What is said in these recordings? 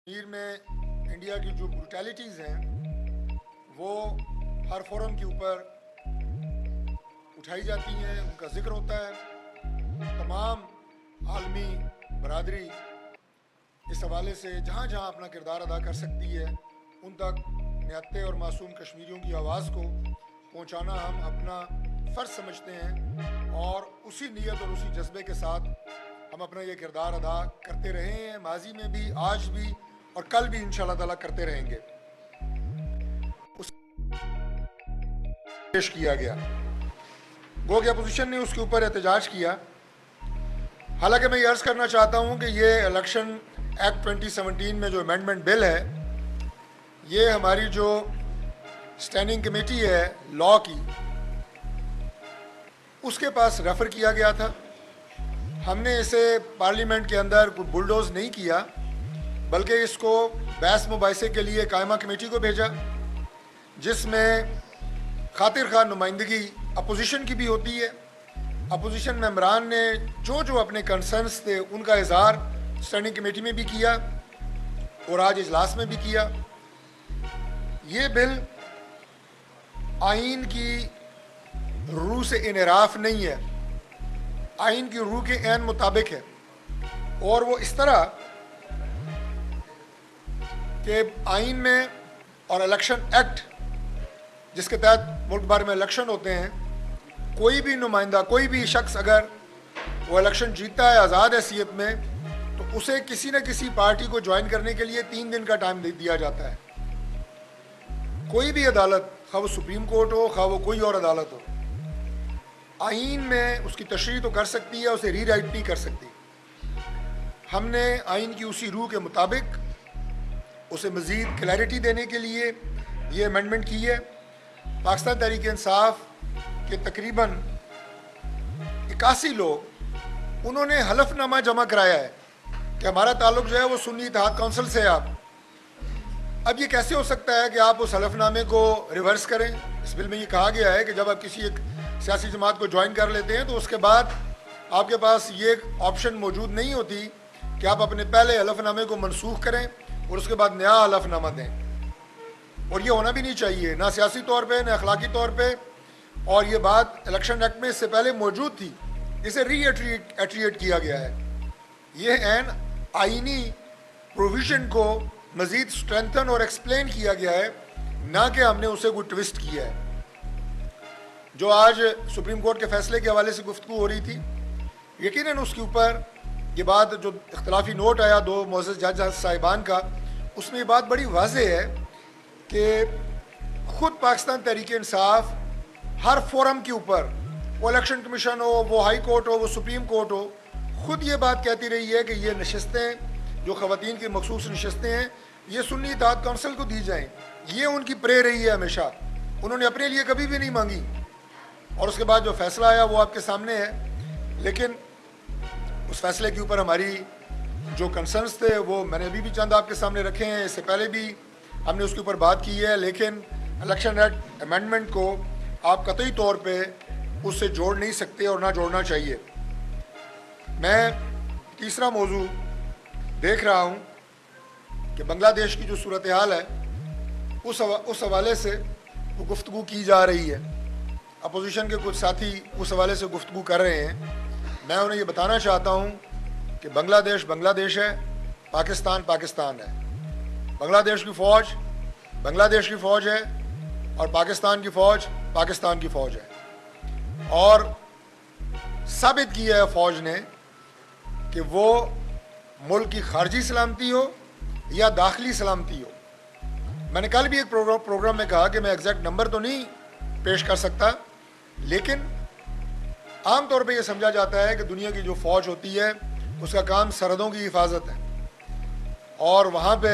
کشمیر میں انڈیا کی جو بروٹیلٹیز ہیں وہ ہر فورم کے اوپر اٹھائی جاتی ہیں، ان کا ذکر ہوتا ہے. تمام عالمی برادری اس حوالے سے جہاں جہاں اپنا کردار ادا کر سکتی ہے ان تک نہتے اور معصوم کشمیریوں کی آواز کو پہنچانا ہم اپنا فرض سمجھتے ہیں، اور اسی نیت اور اسی جذبے کے ساتھ ہم اپنا یہ کردار ادا کرتے رہے ہیں، ماضی میں بھی، آج بھی، اور کل بھی انشاءاللہ تعالیٰ کرتے رہیں گے. اس پیش کیا گیا، گو کہ اپوزیشن نے اس کے اوپر احتجاج کیا. حالانکہ میں یہ عرض کرنا چاہتا ہوں کہ یہ الیکشن ایکٹ 2017 میں جو امینڈمنٹ بل ہے، یہ ہماری جو اسٹینڈنگ کمیٹی ہے لا کی، اس کے پاس ریفر کیا گیا تھا. ہم نے اسے پارلیمنٹ کے اندر کوئی بلڈوز نہیں کیا، بلکہ اس کو بحث مباحثے کے لیے قائمہ کمیٹی کو بھیجا، جس میں خاطر خواہ نمائندگی اپوزیشن کی بھی ہوتی ہے. اپوزیشن ممبران نے جو اپنے کنسرنس تھے ان کا اظہار اسٹینڈنگ کمیٹی میں بھی کیا اور آج اجلاس میں بھی کیا. یہ بل آئین کی روح سے انحراف نہیں ہے، آئین کی روح کے عین مطابق ہے، اور وہ اس طرح کہ آئین میں اور الیکشن ایکٹ جس کے تحت ملک بھر میں الیکشن ہوتے ہیں، کوئی بھی نمائندہ، کوئی بھی شخص اگر وہ الیکشن جیتتا ہے آزاد حیثیت میں، تو اسے کسی نہ کسی پارٹی کو جوائن کرنے کے لیے 3 دن کا ٹائم دیا جاتا ہے. کوئی بھی عدالت، خواہ وہ سپریم کورٹ ہو، خواہ وہ کوئی اور عدالت ہو، آئین میں اس کی تشریح تو کر سکتی ہے، اسے ری رائٹ نہیں کر سکتی. ہم نے آئین کی اسی روح کے مطابق اسے مزید کلیئرٹی دینے کے لیے یہ امینڈمنٹ کی ہے. پاکستان تحریک انصاف کے تقریباً 81 لوگ، انہوں نے حلف نامہ جمع کرایا ہے کہ ہمارا تعلق جو ہے وہ سنی اتحاد کونسل سے ہے. اب یہ کیسے ہو سکتا ہے کہ آپ اس حلف نامے کو ریورس کریں؟ اس بل میں یہ کہا گیا ہے کہ جب آپ کسی ایک سیاسی جماعت کو جوائن کر لیتے ہیں تو اس کے بعد آپ کے پاس یہ آپشن موجود نہیں ہوتی کہ آپ اپنے پہلے حلف نامے کو منسوخ کریں اور اس کے بعد نیا حلف نامہ دیں. اور یہ ہونا بھی نہیں چاہیے، نہ سیاسی طور پہ نہ اخلاقی طور پہ. اور یہ بات الیکشن ایکٹ میں اس سے پہلے موجود تھی، اسے ری ایٹریٹ کیا گیا ہے. یہ عین آئینی پروویژن کو مزید سٹرینتھن اور ایکسپلین کیا گیا ہے، نہ کہ ہم نے اسے کوئی ٹوسٹ کیا ہے. جو آج سپریم کورٹ کے فیصلے کے حوالے سے گفتگو ہو رہی تھی، یقیناً اس کے اوپر یہ بات، جو اختلافی نوٹ آیا 2 معزز جج صاحبان کا، اس میں یہ بات بڑی واضح ہے کہ خود پاکستان تحریک انصاف ہر فورم کے اوپر، وہ الیکشن کمیشن ہو، وہ ہائی کورٹ ہو، وہ سپریم کورٹ ہو، خود یہ بات کہتی رہی ہے کہ یہ نشستیں جو خواتین کی مخصوص نشستیں ہیں، یہ سنی اتحاد کونسل کو دی جائیں. یہ ان کی پرے رہی ہے ہمیشہ، انہوں نے اپنے لیے کبھی بھی نہیں مانگی. اور اس کے بعد جو فیصلہ آیا وہ آپ کے سامنے ہے. لیکن اس فیصلے کے اوپر ہماری جو کنسرنس تھے وہ میں نے ابھی بھی چند آپ کے سامنے رکھے ہیں، اس سے پہلے بھی ہم نے اس کے اوپر بات کی ہے. لیکن الیکشن ایکٹ امینڈمنٹ کو آپ قطعی طور پہ اس سے جوڑ نہیں سکتے اور نہ جوڑنا چاہیے. میں تیسرا موضوع دیکھ رہا ہوں کہ بنگلہ دیش کی جو صورتحال ہے اس حوالے سے وہ گفتگو کی جا رہی ہے. اپوزیشن کے کچھ ساتھی اس حوالے سے گفتگو کر رہے ہیں. میں انہیں یہ بتانا چاہتا ہوں کہ بنگلہ دیش ہے، پاکستان ہے. بنگلہ دیش کی فوج بنگلہ دیش کی فوج ہے اور پاکستان کی فوج ہے. اور ثابت کیا ہے فوج نے کہ وہ ملک کی خارجی سلامتی ہو یا داخلی سلامتی ہو. میں نے کل بھی ایک پروگرام میں کہا کہ میں ایگزیکٹ نمبر تو نہیں پیش کر سکتا، لیکن عام طور پہ یہ سمجھا جاتا ہے کہ دنیا کی جو فوج ہوتی ہے اس کا کام سرحدوں کی حفاظت ہے، اور وہاں پہ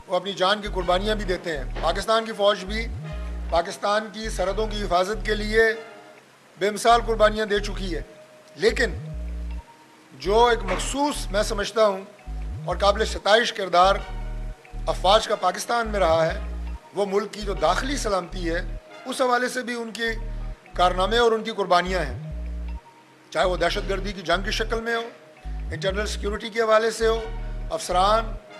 وہ اپنی جان کی قربانیاں بھی دیتے ہیں. پاکستان کی فوج بھی پاکستان کی سرحدوں کی حفاظت کے لیے بے مثال قربانیاں دے چکی ہے. لیکن جو ایک مخصوص میں سمجھتا ہوں اور قابل ستائش کردار افواج کا پاکستان میں رہا ہے، وہ ملک کی جو داخلی سلامتی ہے اس حوالے سے بھی ان کے کارنامے اور ان کی قربانیاں ہیں. چاہے وہ دہشت گردی کی جنگ کی شکل میں ہو، انٹرنل سیکیورٹی کے حوالے سے ہو، افسران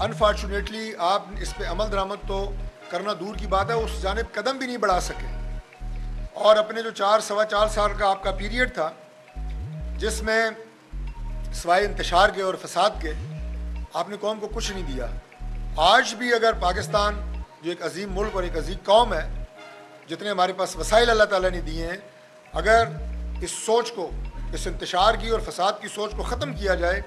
انفارچونیٹلی آپ اس پہ عمل درآمد تو کرنا دور کی بات ہے، اس جانب قدم بھی نہیں بڑھا سکے. اور اپنے جو 4 سال کا آپ کا پیریڈ تھا، جس میں سوائے انتشار کے اور فساد کے آپ نے قوم کو کچھ نہیں دیا. آج بھی اگر پاکستان جو ایک عظیم ملک اور ایک عظیم قوم ہے، جتنے ہمارے پاس وسائل اللہ تعالیٰ نے دیے ہیں، اگر اس سوچ کو، اس انتشار کی اور فساد کی سوچ کو ختم کیا جائے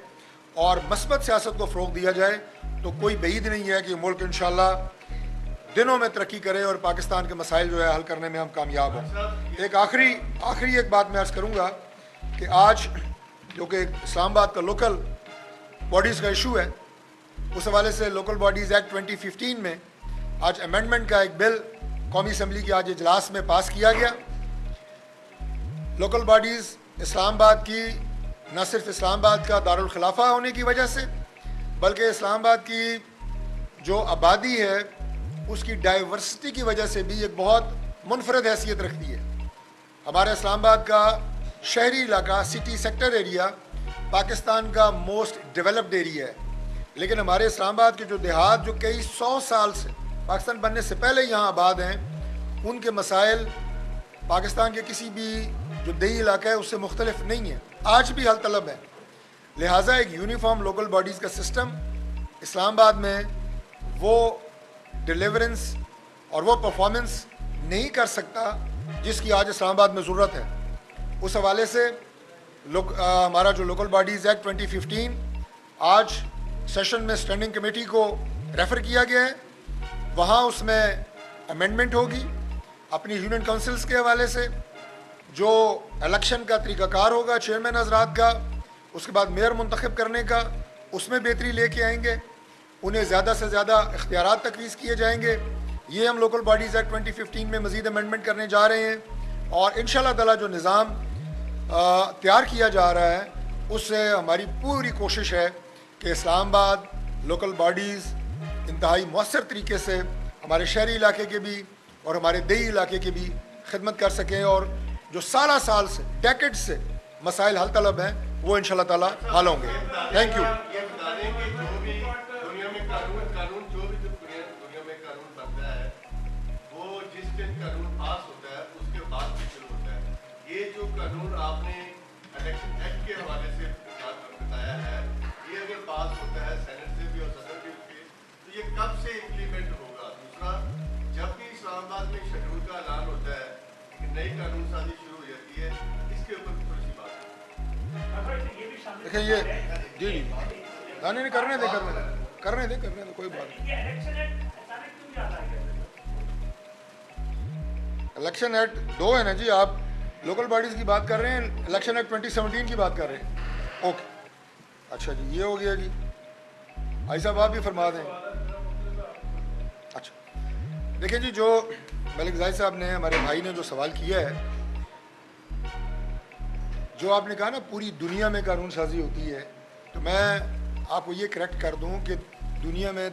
اور مثبت سیاست کو فروغ دیا جائے تو کوئی بعید نہیں ہے کہ یہ ملک انشاءاللہ دنوں میں ترقی کرے اور پاکستان کے مسائل جو ہے حل کرنے میں ہم کامیاب ہوں. ایک آخری ایک بات میں عرض کروں گا کہ آج جو کہ اسلام آباد کا لوکل باڈیز کا ایشو ہے، اس حوالے سے لوکل باڈیز ایکٹ 2015 میں آج امینڈمنٹ کا ایک بل قومی اسمبلی کے آج اجلاس میں پاس کیا گیا. لوکل باڈیز اسلام آباد کی نہ صرف اسلام آباد کا دارالخلافہ ہونے کی وجہ سے، بلکہ اسلام آباد کی جو آبادی ہے اس کی ڈائیورسٹی کی وجہ سے بھی ایک بہت منفرد حیثیت رکھتی ہے. ہمارے اسلام آباد کا شہری علاقہ، سٹی سیکٹر ایریا، پاکستان کا موسٹ ڈیولپڈ ایریا ہے، لیکن ہمارے اسلام آباد کے جو دیہات جو کئی 100 سال سے پاکستان بننے سے پہلے یہاں آباد ہیں، ان کے مسائل پاکستان کے کسی بھی جو دیہی علاقہ ہے اس سے مختلف نہیں ہے، آج بھی حل طلب ہے. لہٰذا ایک یونیفارم لوکل باڈیز کا سسٹم اسلام آباد میں وہ ڈیلیورنس اور وہ پرفارمنس نہیں کر سکتا جس کی آج اسلام آباد میں ضرورت ہے. اس حوالے سے ہمارا جو لوکل باڈیز ایکٹ 2015 آج سیشن میں اسٹینڈنگ کمیٹی کو ریفر کیا گیا ہے، وہاں اس میں امینڈمنٹ ہوگی. اپنی یونین کونسلز کے حوالے سے جو الیکشن کا طریقہ کار ہوگا چیئرمین حضرات کا، اس کے بعد میئر منتخب کرنے کا، اس میں بہتری لے کے آئیں گے. انہیں زیادہ سے زیادہ اختیارات تجویز کیے جائیں گے. یہ ہم لوکل باڈیز ایکٹ 2015 میں مزید امینڈمنٹ کرنے جا رہے ہیں، اور انشاءاللہ تعالیٰ جو نظام تیار کیا جا رہا ہے اس سے ہماری پوری کوشش ہے کہ اسلام آباد لوکل باڈیز انتہائی مؤثر طریقے سے ہمارے شہری علاقے کے بھی اور ہمارے دیہی علاقے کی بھی خدمت کر سکیں، اور جو سالہ سال سے ڈیکیڈ سے مسائل حل طلب ہیں وہ انشاءاللہ تعالیٰ حل ہوں گے. Thank you. قانون آپ نے الیکشن ایکٹ کے حوالے سے بتایا ہے، یہ اگر پاس ہوتا ہے سینٹ سے بھی اور صدر بل کے، تو یہ کب سے امپلیمنٹ ہوگا؟ دوسرا، جب بھی اسلام آباد میں شیڈول کا اعلان ہوتا ہے کہ نئی قانون سازی شروع ہو جاتی ہے، اس کے اوپر تھوڑی سی بات ہے. دیکھیں یہ جی نہیں کرنے دیں کوئی بات نہیں. الیکشن ایکٹ 2 ہے نا جی، آپ لوکل باڈیز کی بات کر رہے ہیں، الیکشن ایکٹ 2017 کی بات کر رہے ہیں. اوکے اچھا جی، یہ ہو گیا جی. بھائی صاحب آپ بھی فرما دیں. اچھا دیکھیں جی، جو ملک زاہد صاحب نے، ہمارے بھائی نے جو سوال کیا ہے، جو آپ نے کہا نا پوری دنیا میں قانون سازی ہوتی ہے، تو میں آپ کو یہ کریکٹ کر دوں کہ دنیا میں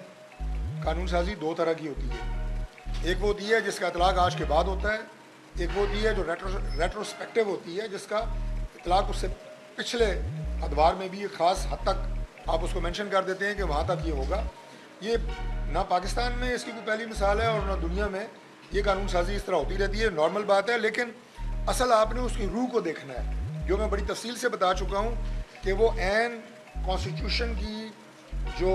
قانون سازی 2 طرح کی ہوتی ہے. ایک وہ ہوتی ہے جس کا اطلاق آج کے بعد ہوتا ہے، ایک وہ ہوتی ہے جو ریٹروسپیکٹیو ہوتی ہے، جس کا اطلاق اس سے پچھلے ادوار میں بھی ایک خاص حد تک آپ اس کو مینشن کر دیتے ہیں کہ وہاں تک یہ ہوگا. یہ نہ پاکستان میں اس کی کوئی پہلی مثال ہے اور نہ دنیا میں یہ قانون سازی اس طرح ہوتی رہتی ہے، نارمل بات ہے. لیکن اصل آپ نے اس کی روح کو دیکھنا ہے، جو میں بڑی تفصیل سے بتا چکا ہوں کہ وہ عین کانسٹیٹیوشن کی جو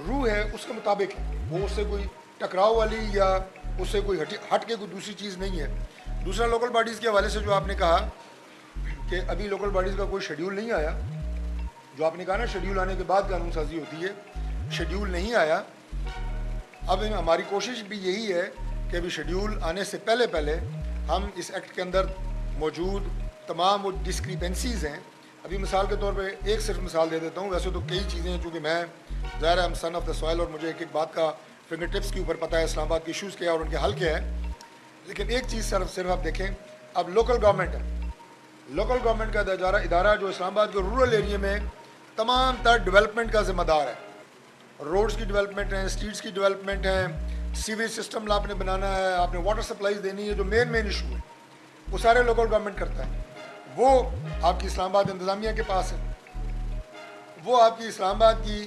روح ہے اس کے مطابق ہے، وہ اس سے کوئی ٹکراؤ والی یا اس سے کوئی ہٹ کے کوئی دوسری چیز نہیں ہے. دوسرا، لوکل باڈیز کے حوالے سے جو آپ نے کہا کہ ابھی لوکل باڈیز کا کوئی شیڈیول نہیں آیا، جو آپ نے کہا نا شیڈیول آنے کے بعد قانون سازی ہوتی ہے، شیڈیول نہیں آیا. اب ہماری کوشش بھی یہی ہے کہ ابھی شیڈیول آنے سے پہلے ہم اس ایکٹ کے اندر موجود تمام وہ ڈسکریپنسیز ہیں. ابھی مثال کے طور پہ ایک صرف مثال دے دیتا ہوں، ویسے تو کئی چیزیں ہیں، چونکہ میں ظاہر ہے سن آف دا سوائل اور مجھے ایک بات کا فنگر ٹپس کے اوپر پتہ ہے اسلام آباد کے ایشوز کیا اور ان کے حل کیا ہے. لیکن ایک چیز صرف آپ دیکھیں، اب لوکل گورنمنٹ ہے، لوکل گورنمنٹ کا ادارہ جو اسلام آباد کے رورل ایریے میں تمام تر ڈیولپمنٹ کا ذمہ دار ہے. روڈز کی ڈیولپمنٹ ہیں، اسٹریٹس کی ڈیولپمنٹ ہیں، سیویج سسٹم آپ نے بنانا ہے، آپ نے واٹر سپلائیز دینی ہے، جو مین ایشو ہے وہ سارے لوکل گورنمنٹ کرتا ہے. وہ آپ کی اسلام آباد انتظامیہ کے پاس ہے، وہ آپ کی اسلام آباد کی